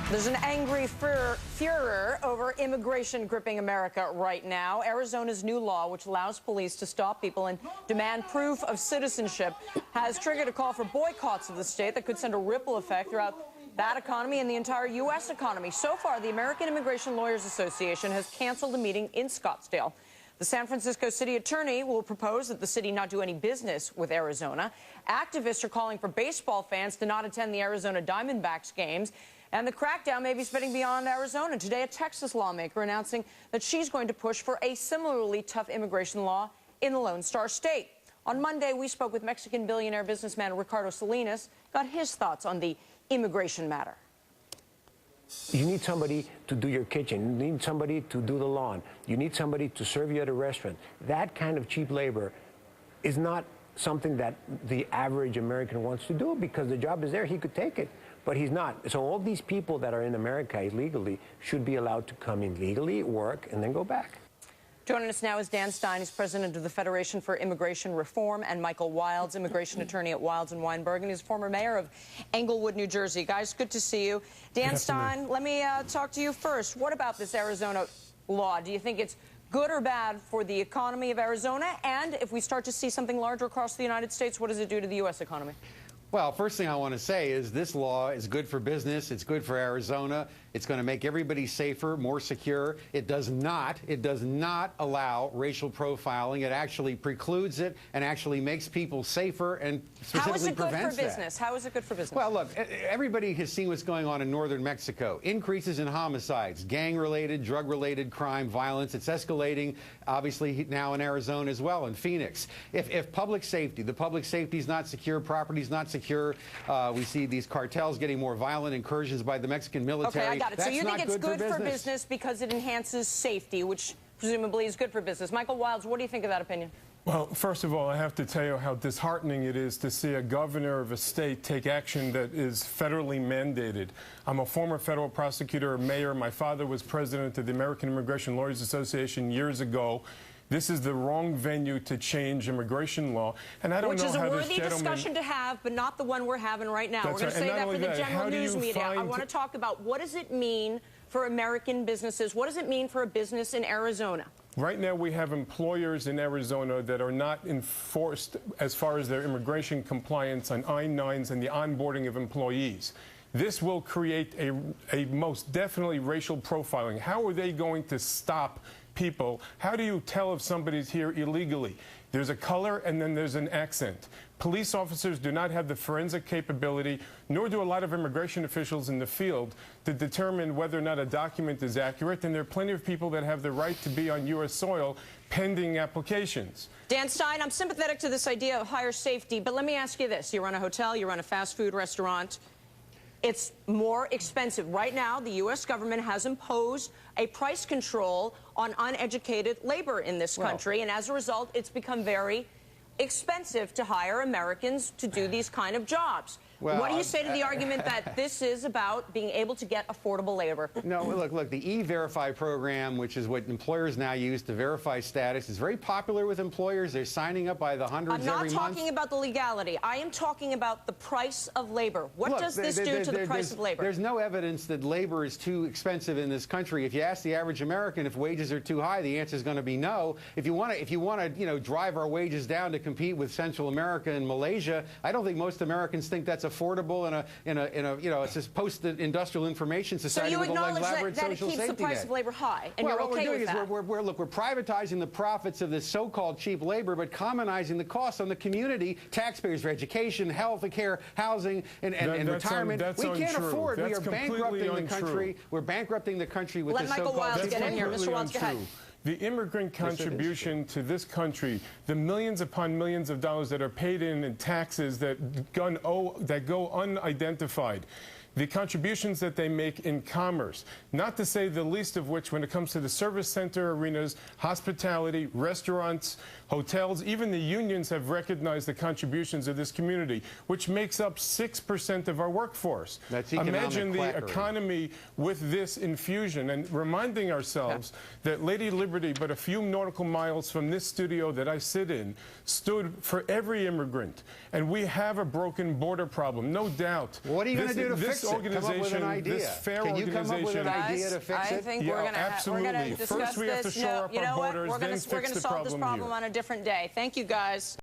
There's an angry furor over immigration gripping America right now. Arizona's new law, which allows police to stop people and demand proof of citizenship, has triggered a call for boycotts of the state that could send a ripple effect throughout that economy and the entire U.S. economy. So far, the American Immigration Lawyers Association has canceled a meeting in Scottsdale. The San Francisco city attorney will propose that the city not do any business with Arizona. Activists are calling for baseball fans to not attend the Arizona Diamondbacks games. And the crackdown may be spreading beyond Arizona. Today, a Texas lawmaker announcing that she's going to push for a similarly tough immigration law in the Lone Star State. On Monday, we spoke with Mexican billionaire businessman Ricardo Salinas, got his thoughts on the immigration matter. You need somebody to do your kitchen. You need somebody to do the lawn. You need somebody to serve you at a restaurant. That kind of cheap labor is not something that the average American wants to do because the job is there. He could take it, but he's not. So all these people that are in America illegally should be allowed to come in legally, work, and then go back. Joining us now is Dan Stein. He's president of the Federation for Immigration Reform, and Michael Wilds, immigration attorney at Wilds and Weinberg, and he's former mayor of Englewood, New Jersey. Guys, good to see you. Dan Stein, let me talk to you first. What about this Arizona law? Do you think it's good or bad for the economy of Arizona? And if we start to see something larger across the United States, what does it do to the U.S. economy? Well, first thing I want to say is this law is good for business. It's good for Arizona. It's going to make everybody safer, more secure. It does not allow racial profiling. It actually precludes it and actually makes people safer and specifically prevents that. How is it good for business? How is it good for business? Well, look, everybody has seen what's going on in northern Mexico. Increases in homicides, gang-related, drug-related crime, violence. It's escalating, obviously, now in Arizona as well, in Phoenix. If public safety, the public safety is not secure, property is not secure, we see these cartels getting more violent, incursions by the Mexican military. Okay, I got it. So you think it's good for business because it enhances safety, which presumably is good for business. Michael Wilds, what do you think of that opinion? Well, first of all, I have to tell you how disheartening it is to see a governor of a state take action that is federally mandated. I'm a former federal prosecutor, mayor. My father was president of the American Immigration Lawyers Association years ago. This is the wrong venue to change immigration law, and I don't know how this gentleman... Which is a worthy discussion to have, but not the one we're having right now. We're going to say that for the general news media. I want to talk about what does it mean for American businesses? What does it mean for a business in Arizona? Right now, we have employers in Arizona that are not enforced as far as their immigration compliance on I-9s and the onboarding of employees. This will create a most definitely racial profiling. How are they going to stop people? How do you tell if somebody's here illegally? There's a color and then there's an accent. Police officers do not have the forensic capability, nor do a lot of immigration officials in the field, to determine whether or not a document is accurate, and there are plenty of people that have the right to be on U.S. soil pending applications. Dan Stein, I'm sympathetic to this idea of higher safety, but let me ask you this. You run a hotel, you run a fast food restaurant. It's more expensive. Right now, the U.S. government has imposed a price control on uneducated labor in this country, and as a result, it's become very expensive to hire Americans to do these kind of jobs. Well, what do you say to the argument that this is about being able to get affordable labor? No, look, the E-Verify program, which is what employers now use to verify status, is very popular with employers. They're signing up by the hundreds every month. I'm not talking about the legality. I am talking about the price of labor. What does this do to the price of labor? There's no evidence that labor is too expensive in this country. If you ask the average American if wages are too high, the answer is going to be no. If you want to, drive our wages down to compete with Central America and Malaysia, I don't think most Americans think that's affordable in a it's this post-industrial information society with a elaborate social safety net. So you acknowledge that it keeps the price of labor high, and you're okay with that? What we're doing is we're privatizing the profits of this so-called cheap labor, but commonizing the costs on the community, taxpayers for education, health care, housing, and retirement. We can't afford. We are bankrupting the country. We're bankrupting the country with this so-called. Let Michael Wilds get in here. Mr. Wilds, go ahead. The immigrant contribution to this country, the millions upon millions of dollars that are paid in taxes that go unidentified, the contributions that they make in commerce, not to say the least of which when it comes to the service center arenas, hospitality, restaurants, hotels, even the unions have recognized the contributions of this community, which makes up 6% of our workforce. That's Imagine the economy with this infusion, and reminding ourselves that Lady Liberty, but a few nautical miles from this studio that I sit in, stood for every immigrant. And we have a broken border problem, no doubt. What are you going to do to fix it. Come up with an organization, idea. this fair Can you come up with an organization- idea to fix I it? think Yeah, we're gonna absolutely. discuss First, we have to this. shore No, up you our know what? borders, We're then gonna fix the solve this problem problem here. on a different day. Thank you, guys.